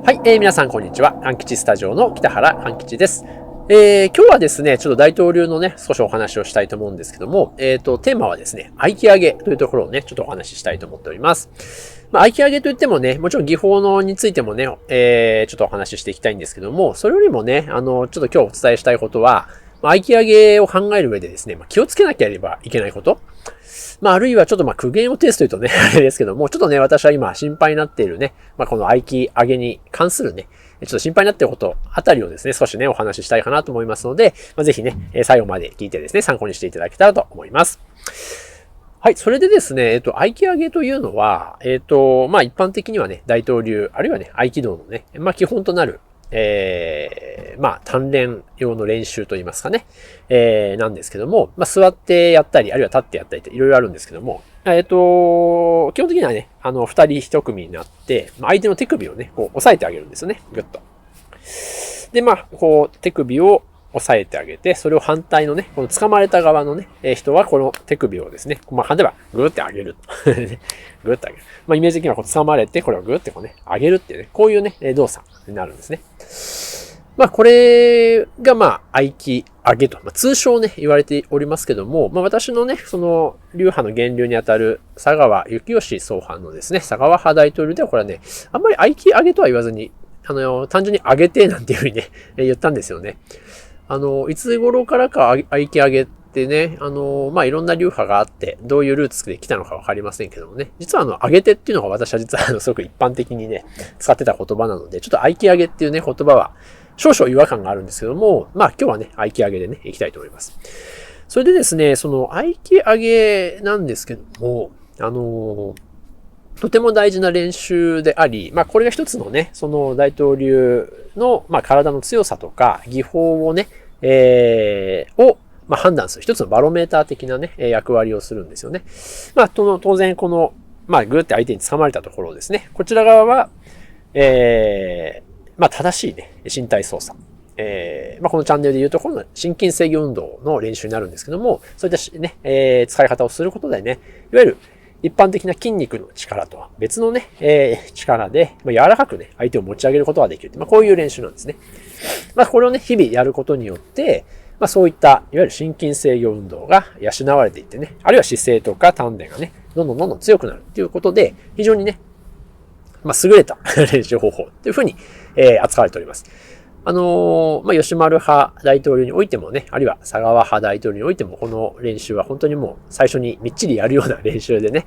はい、皆さんこんにちは。半吉スタジオの北原半吉です。今日はですね、ちょっと大統領のね、少しお話をしたいと思うんですけども、テーマはですね、合気上げというところをね、ちょっとお話ししたいと思っております。合気上げといってもね、もちろん技法のについてもね、ちょっとお話ししていきたいんですけども、それよりもね、ちょっと今日お伝えしたいことは、合気上げを考える上でですね、気をつけなければいけないこと。あるいはちょっと苦言を呈すというとね、あれですけども、ちょっとね、私は今心配になっているね、この合気上げに関するね、ちょっと心配になっていることあたりをですね、少しね、お話ししたいかなと思いますので、ぜひね、最後まで聞いてですね、参考にしていただけたらと思います。はい。それでですね、合気上げというのは、一般的にはね、大東流、あるいはね、合気道のね、基本となる、鍛錬用の練習といいますかね、なんですけども、座ってやったり、あるいは立ってやったりっていろいろあるんですけども、基本的にはね、二人一組になって、相手の手首をね、こう押さえてあげるんですよね、ぐっと。で、こう、手首を押さえてあげて、それを反対のね、この掴まれた側のね、人はこの手首をですね、例えば、ぐーって上げる。ぐーって上げる。イメージ的にはこう掴まれて、これをぐーってこうね、上げるっていうね、こういうね、動作になるんですね。これが合気上げと、通称ね、言われておりますけども、私のね、その、流派の源流にあたる佐川幸義総藩のですね、佐川派大統領ではこれはね、あんまり合気上げとは言わずに、単純に上げてなんていうふうにね、言ったんですよね。いつ頃からか合気上げってね、いろんな流派があって、どういうルーツで来たのかわかりませんけどもね、実は上げてっていうのが私は実はすごく一般的にね、使ってた言葉なので、ちょっと合気上げっていうね、言葉は少々違和感があるんですけども、今日はね、合気上げでね、いきたいと思います。それでですね、その合気上げなんですけども、とても大事な練習であり、これが一つのね、その大東流の、体の強さとか技法をね、判断する一つのバロメーター的なね、役割をするんですよね。当然この、ぐーって相手に掴まれたところをですね、こちら側は、正しいね、身体操作。このチャンネルで言うところの心筋制御運動の練習になるんですけども、そういったね、使い方をすることでね、いわゆる一般的な筋肉の力とは別のね、力で、柔らかくね、相手を持ち上げることができる。こういう練習なんですね。これをね、日々やることによって、そういった、いわゆる心筋制御運動が養われていってね、あるいは姿勢とか丹田がね、どんどん強くなるっていうことで、非常にね、優れた練習方法っていうふうに、扱われております。吉丸派大統領においてもね、あるいは佐川派大統領においても、この練習は本当にもう最初にみっちりやるような練習でね、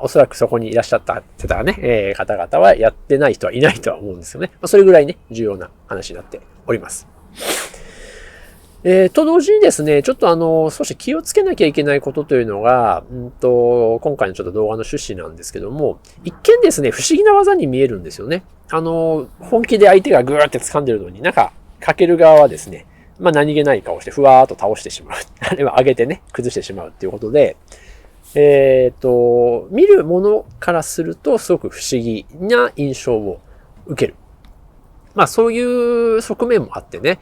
おそらくそこにいらっしゃったね、方々はやってない人はいないとは思うんですよね。それぐらいね、重要な話になっております。と同時にですね、ちょっと少し気をつけなきゃいけないことというのが、今回のちょっと動画の趣旨なんですけども、一見ですね、不思議な技に見えるんですよね。本気で相手がぐーって掴んでるのに、かける側はですね、何気ない顔してふわーっと倒してしまう。あるいは上げてね、崩してしまうっていうことで、見るものからするとすごく不思議な印象を受ける。そういう側面もあってね、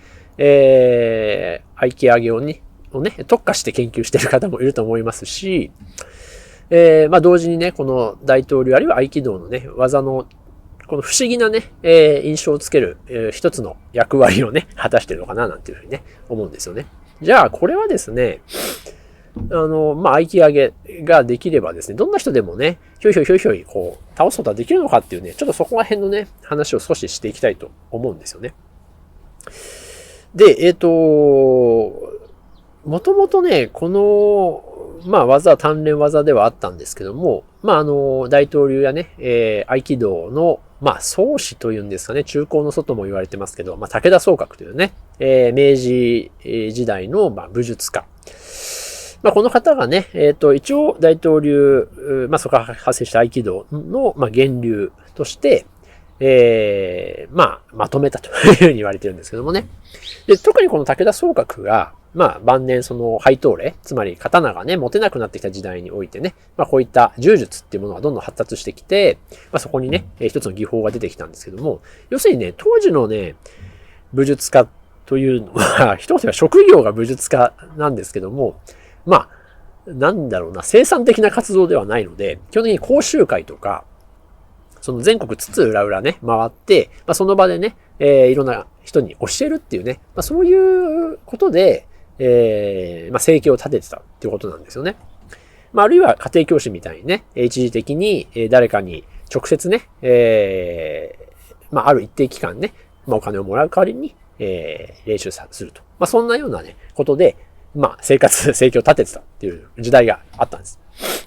合気上げをね、特化して研究している方もいると思いますし、同時にね、この大統領あるいは合気道のね、技の、この不思議なね、印象をつける、一つの役割をね、果たしているのかな、なんていうふうにね、思うんですよね。じゃあ、これはですね、合気上げができればですね、どんな人でもね、ひょい、こう、倒すことはできるのかっていうね、ちょっとそこら辺のね、話を少ししていきたいと思うんですよね。で、もともとね、この、技は鍛錬技ではあったんですけども、大統領やね、合気道の、宗師というんですかね、中高の外も言われてますけど、武田宗覚というね、明治時代の、武術家。この方がね、一応大統領、そこから発生した合気道の、源流として、まとめたというふうに言われてるんですけどもね。で、特にこの武田宗覚が、晩年その配当例、つまり刀がね、持てなくなってきた時代においてね、こういった柔術っていうものがどんどん発達してきて、そこにね、一つの技法が出てきたんですけども、要するにね、当時のね、武術家というのは、一言では職業が武術家なんですけども、生産的な活動ではないので、基本的に講習会とか、その全国津々浦々ね、回って、その場でね、いろんな人に教えるっていうね、そういうことで、生計を立ててたっていうことなんですよね。あるいは家庭教師みたいにね、一時的に誰かに直接ね、ある一定期間ね、お金をもらう代わりに、練習すると。そんなようなね、ことで、生計を立ててたっていう時代があったんです。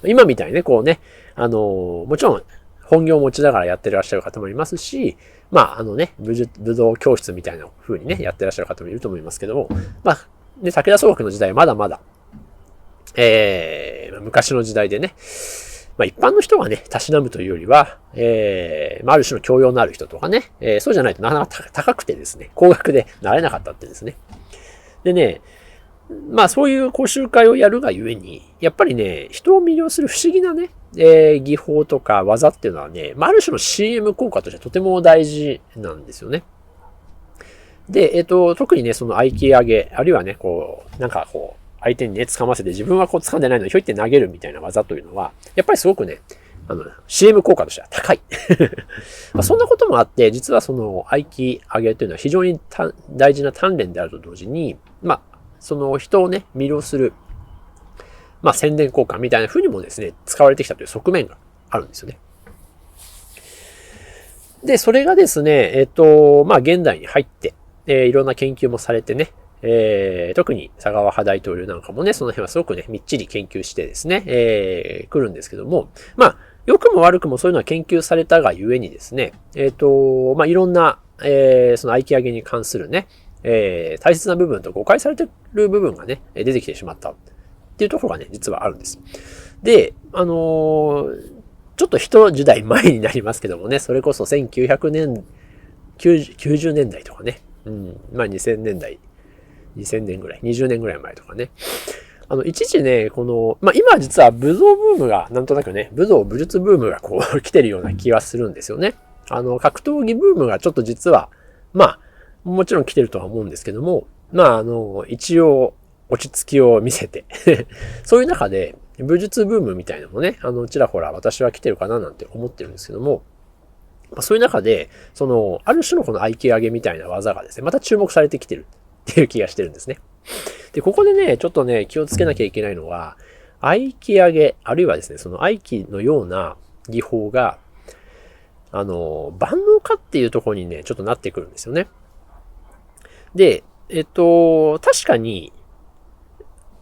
今みたいにね、こうね、もちろん、本業を持ちながらやってらっしゃる方もいますし、武道教室みたいな風にね、やってらっしゃる方もいると思いますけども、武田総学の時代はまだまだ、昔の時代でね、一般の人がね、たしなむというよりは、ある種の教養のある人とかね、そうじゃないとなかなか高くてですね、高額でなれなかったってですね。でね、そういう講習会をやるがゆえに、やっぱりね、人を魅了する不思議なね、技法とか技っていうのはね、ある種の CM 効果としてとても大事なんですよね。で、特にね、その合気上げ、あるいはね、相手にね、掴ませて自分は掴んでないのにひょいって投げるみたいな技というのは、やっぱりすごくね、CM 効果としては高い。そんなこともあって、実はその合気上げというのは非常に大事な鍛錬であると同時に、その人をね、魅了する、宣伝効果みたいな風にもですね、使われてきたという側面があるんですよね。で、それがですね、現代に入って、いろんな研究もされてね、特に佐川派大統領なんかもね、その辺はすごくね、みっちり研究してですね、来るんですけども、良くも悪くもそういうのは研究されたがゆえにですね、いろんな、その合気上げに関するね、大切な部分と誤解されてる部分がね、出てきてしまったっていうところがね、実はあるんです。で、ちょっと一時代前になりますけどもね、それこそ1900年、90年代とかね、2000年代、2000年ぐらい、20年ぐらい前とかね。一時ね、今実は武道ブームが、なんとなくね、武術ブームが来てるような気がするんですよね。格闘技ブームがちょっと実は、もちろん来てるとは思うんですけども、一応、落ち着きを見せてそういう中で、武術ブームみたいなのもね、ちらほら私は来てるかななんて思ってるんですけども、そういう中で、ある種のこの合気上げみたいな技がですね、また注目されてきてるっていう気がしてるんですね。で、ここでね、ちょっとね、気をつけなきゃいけないのは、合気上げ、あるいはですね、その合気のような技法が、万能かっていうところにね、ちょっとなってくるんですよね。で、確かに、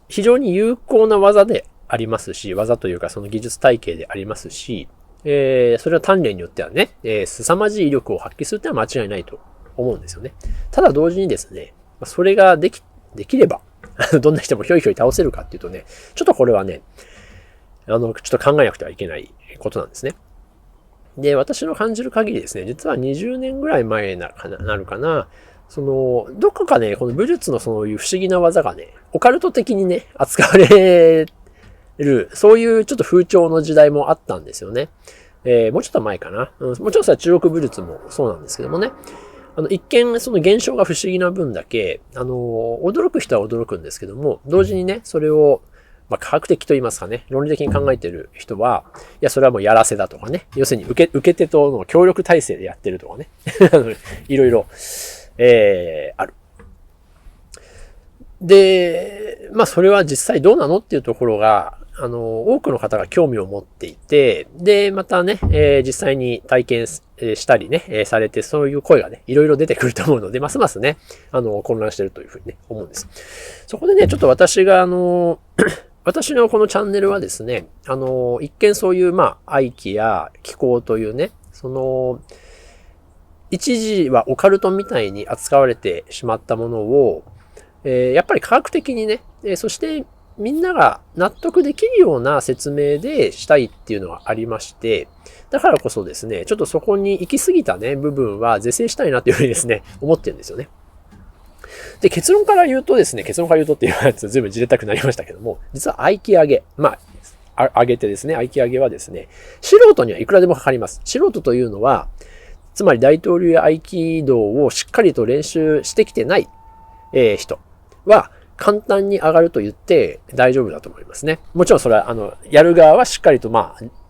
非常に有効な技でありますし、技というかその技術体系でありますし、それは鍛錬によってはね、凄まじい威力を発揮するってのは間違いないと思うんですよね。ただ同時にですね、それができれば、どんな人もひょいひょい倒せるかっていうとね、ちょっとこれはね、ちょっと考えなくてはいけないことなんですね。で、私の感じる限りですね、実は20年ぐらい前になるかな、どこかね、この武術のそういう不思議な技がね、オカルト的にね、扱われる、そういうちょっと風潮の時代もあったんですよね。もうちょっと前かな。もちろんそれは中国武術もそうなんですけどもね。一見その現象が不思議な分だけ、驚く人は驚くんですけども、同時にね、それを、科学的と言いますかね、論理的に考えている人は、いや、それはもうやらせだとかね、要するに受け手との協力体制でやってるとかね、いろいろ、ある。で、それは実際どうなのっていうところが、多くの方が興味を持っていて、で、またね、実際に体験したりね、されて、そういう声がね、いろいろ出てくると思うので、ますますね、混乱してるというふうにね、思うんです。そこでね、ちょっと私が私のこのチャンネルはですね、一見そういう、合気や気功というね、一時はオカルトみたいに扱われてしまったものを、やっぱり科学的にね、そしてみんなが納得できるような説明でしたいっていうのがありまして、だからこそですね、ちょっとそこに行き過ぎたね、部分は是正したいなっていうふうにですね、思ってるんですよね。で、結論から言うとっていうやつずいぶんじれたくなりましたけども、実は合気上げ、上げてですね、合気上げはですね、素人にはいくらでもかかります。素人というのは、つまり大統領や合気道をしっかりと練習してきてない、人は簡単に上がると言って大丈夫だと思いますね。もちろんそれは、やる側はしっかりと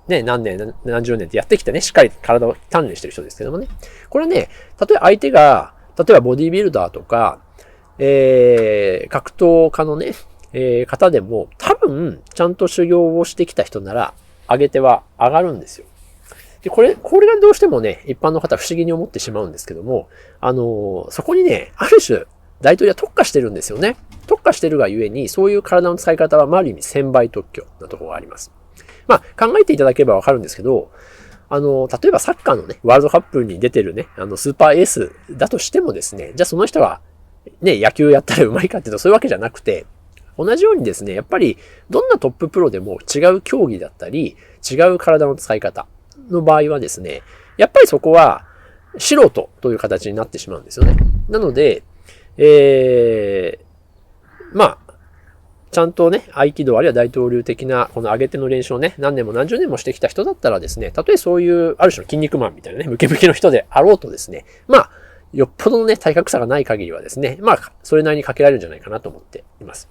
ね、何年、何十年ってやってきてね、しっかり体を鍛錬してる人ですけどもね。これね、例えば相手が、例えばボディービルダーとか、格闘家のね、方でも、多分、ちゃんと修行をしてきた人なら、上げ手は上がるんですよ。で、これがどうしてもね、一般の方不思議に思ってしまうんですけども、そこにね、ある種、大統領は特化してるんですよね。特化してるがゆえに、そういう体の使い方は、ある意味、専売特許なところがあります。まあ、考えていただければわかるんですけど、例えばサッカーのね、ワールドカップに出てるね、スーパーエースだとしてもですね、じゃあその人は、ね、野球やったら上手いかっていうとそういうわけじゃなくて、同じようにですね、やっぱり、どんなトッププロでも違う競技だったり、違う体の使い方の場合はですね、やっぱりそこは、素人という形になってしまうんですよね。なので、まあ、ちゃんとね、合気道あるいは大統領的な、この上げ手の練習をね、何年も何十年もしてきた人だったらですね、たとえそういう、ある種の筋肉マンみたいなね、ムキムキの人であろうとですね、まあ、よっぽどのね、体格差がない限りはですね、まあ、それなりにかけられるんじゃないかなと思っています。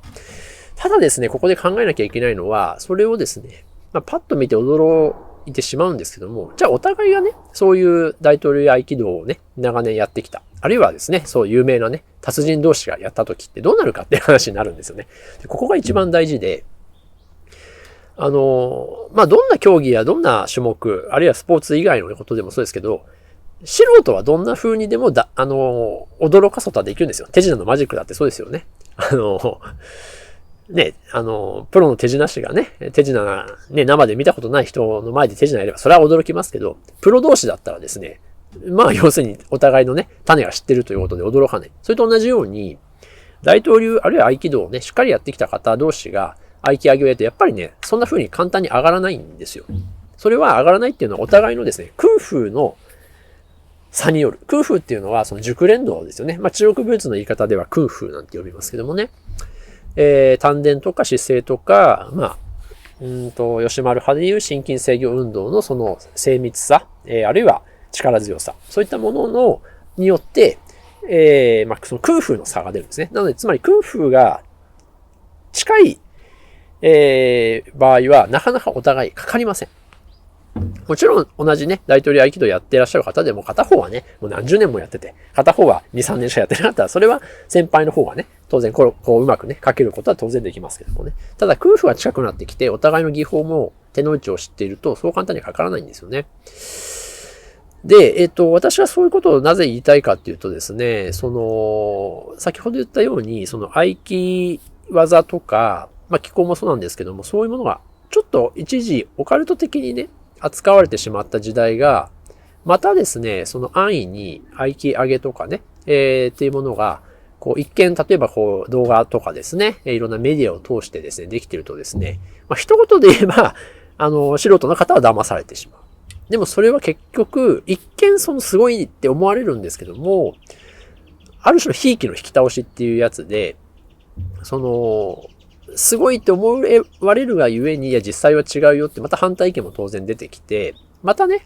ただですね、ここで考えなきゃいけないのは、それをですね、まあ、パッと見て驚いてしまうんですけども、じゃあお互いがね、そういう大統領合気道をね、長年やってきた。あるいはですね、そう有名なね、達人同士がやった時ってどうなるかっていう話になるんですよね。でここが一番大事で、まあ、どんな競技やどんな種目、あるいはスポーツ以外のことでもそうですけど、素人はどんな風にでも驚かすことはできるんですよ。手品のマジックだってそうですよね。ね、プロの手品師がね、手品ね、生で見たことない人の前で手品やれば、それは驚きますけど、プロ同士だったらですね、まあ、要するにお互いのね、種が知ってるということで驚かない。それと同じように、大統領あるいは合気道をね、しっかりやってきた方同士が合気上げをやると、やっぱりね、そんな風に簡単に上がらないんですよ。それは上がらないっていうのはお互いのですね、空風の差による。空風っていうのはその熟練度ですよね。まあ中国武術の言い方では空風なんて呼びますけどもね。丹田とか姿勢とか、まあ、吉丸派でいう心筋制御運動のその精密さ、あるいは力強さ、そういったものによって、まあ、その空風の差が出るんですね。なので、つまり空風が近い、場合は、なかなかお互いかかりません。もちろん同じね、大統領合気道やっていらっしゃる方でも片方はね、もう何十年もやってて、片方は2、3年しかやってなかったら、それは先輩の方がね、当然こううまくね、かけることは当然できますけどもね。ただ空風が近くなってきて、お互いの技法も手の内を知っていると、そう簡単にはかからないんですよね。で、私はそういうことをなぜ言いたいかっていうとですね、先ほど言ったように、合気技とか、まあ、気功もそうなんですけども、そういうものが、ちょっと一時オカルト的にね、扱われてしまった時代が、またですね、その安易に合気上げとかね、っていうものが、こう一見、例えばこう動画とかですね、いろんなメディアを通してですね、できてるとですね、まあ、一言で言えば、素人の方は騙されてしまう。でもそれは結局、一見すごいって思われるんですけども、ある種のひいきの引き倒しっていうやつで、すごいって思われるがゆえに、いや実際は違うよってまた反対意見も当然出てきて、またね、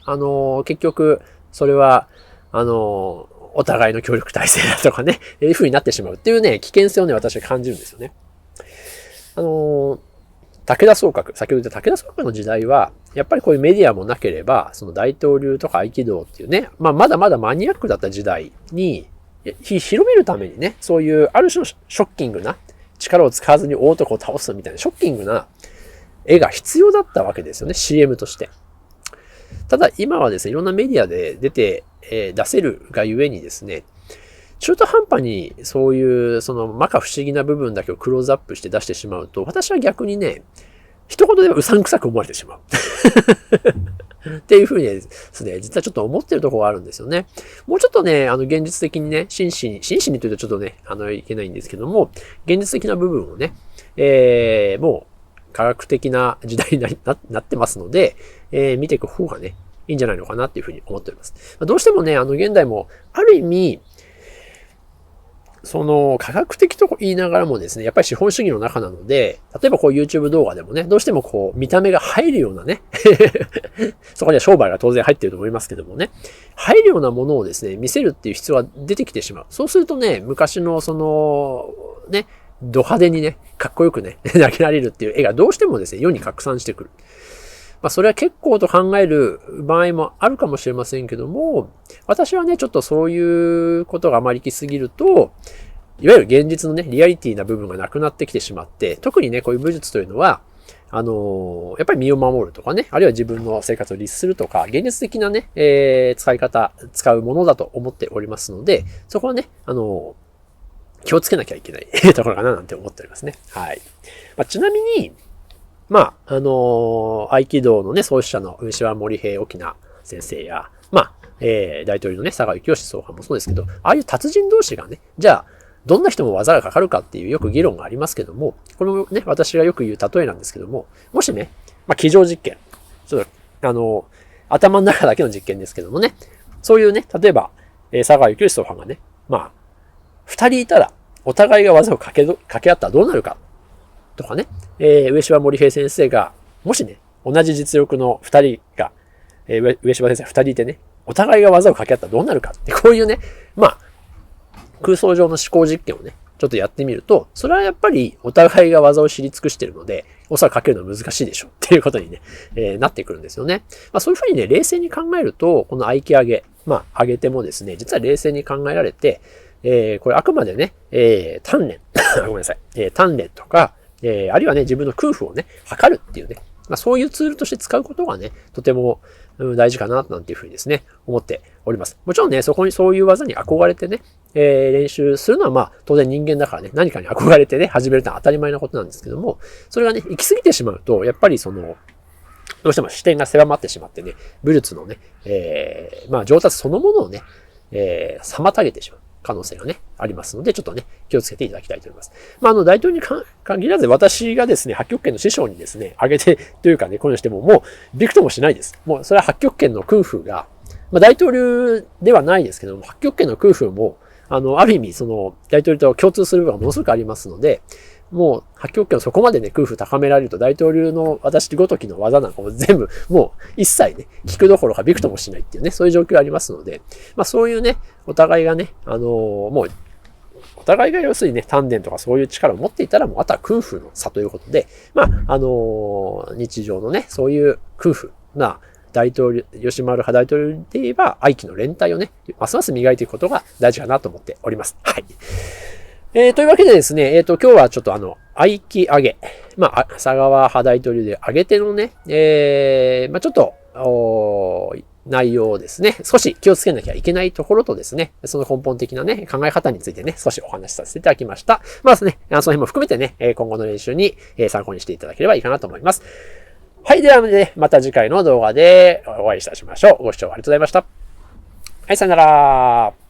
結局、それは、お互いの協力体制だとかね、いう風になってしまうっていうね、危険性をね、私は感じるんですよね。武田総閣、先ほど言った武田総閣の時代は、やっぱりこういうメディアもなければ、その大統領とか合気道っていうね、まあまだまだマニアックだった時代に、広めるためにね、そういうある種のショッキングな、力を使わずに大男を倒すみたいなショッキングな絵が必要だったわけですよね、CM として。ただ今はですね、いろんなメディアで出せるがゆえにですね、中途半端にそういう摩訶不思議な部分だけをクローズアップして出してしまうと、私は逆にね、一言ではうさんくさく思われてしまう。っていうふうにですね、実はちょっと思ってるところがあるんですよね。もうちょっとね、現実的にね、真摯にというとちょっとね、いけないんですけども、現実的な部分をね、もう科学的な時代になってますので、見ていく方がね、いいんじゃないのかなっていうふうに思っております。どうしてもね、現代も、ある意味、科学的と言いながらもですね、やっぱり資本主義の中なので、例えばこう YouTube 動画でもね、どうしてもこう見た目が入るようなね、そこには商売が当然入っていると思いますけどもね、入るようなものをですね、見せるっていう必要が出てきてしまう。そうするとね、昔のね、ド派手にね、かっこよくね、投げられるっていう絵がどうしてもですね、世に拡散してくる。それは結構と考える場合もあるかもしれませんけども、私はね、ちょっとそういうことがあまり行き過ぎると、いわゆる現実のね、リアリティな部分がなくなってきてしまって、特にね、こういう武術というのは、やっぱり身を守るとかね、あるいは自分の生活を律するとか、現実的なね、使うものだと思っておりますので、そこはね、気をつけなきゃいけないところかななんて思っておりますね。はい。ちなみに、合気道のね、創始者の上島森平沖縄先生や、大統領のね、佐賀幸義総監もそうですけど、ああいう達人同士がね、じゃあ、どんな人も技がかかるかっていうよく議論がありますけども、これもね、私がよく言う例えなんですけども、もしね、机上実験、ちょっと、頭の中だけの実験ですけどもね、そういうね、例えば、佐賀幸義総監がね、二人いたら、お互いが技を掛け合ったらどうなるか、とかね、上島森平先生が、もしね、同じ実力の二人が、上島先生二人いてね、お互いが技を掛け合ったらどうなるかって、こういうね、空想上の思考実験をね、ちょっとやってみると、それはやっぱりお互いが技を知り尽くしているので、おそらくかけるの難しいでしょっていうことにね、なってくるんですよね。そういうふうにね、冷静に考えると、この合気上げ、上げてもですね、実は冷静に考えられて、これあくまでね、鍛錬、ごめんなさい、鍛錬とか、あるいはね、自分の空腹をね、測るっていうね、そういうツールとして使うことがね、とても大事かな、なんていうふうにですね、思っております。もちろんね、そういう技に憧れてね、練習するのは当然人間だからね、何かに憧れてね、始めるのは当たり前なことなんですけども、それがね、行き過ぎてしまうと、やっぱりどうしても視点が狭まってしまってね、武術のね、上達そのものをね、妨げてしまう可能性がね、ありますので、ちょっとね、気をつけていただきたいと思います。大統領に限らず、私がですね、八極拳の師匠にですね、あげてというかね、こういうのしても、もう、びくともしないです。もう、それは八極拳の空風が、大統領ではないですけども、八極拳の空風も、ある意味、大統領と共通する部分がものすごくありますので、もう、八極拳をそこまでね、空風高められると、大統領の私ごときの技なんかも全部、もう、一切ね、聞くどころかびくともしないっていうね、そういう状況ありますので、そういうね、お互いがね、もう、お互いが要するにね、丹田とかそういう力を持っていたら、もう、あとは空風の差ということで、日常のね、そういう空風、大統領、吉丸派大統領で言えば、合気の連帯をね、ますます磨いていくことが大事かなと思っております。はい。というわけでですね、今日はちょっと合気上げ。佐川派大統領で上げてのね、ちょっと、内容をですね、少し気をつけなきゃいけないところとですね、その根本的なね、考え方についてね、少しお話しさせていただきました。その辺も含めてね、今後の練習に参考にしていただければいいかなと思います。はい。ではね、また次回の動画でお会いいたしましょう。ご視聴ありがとうございました。はい、さよなら。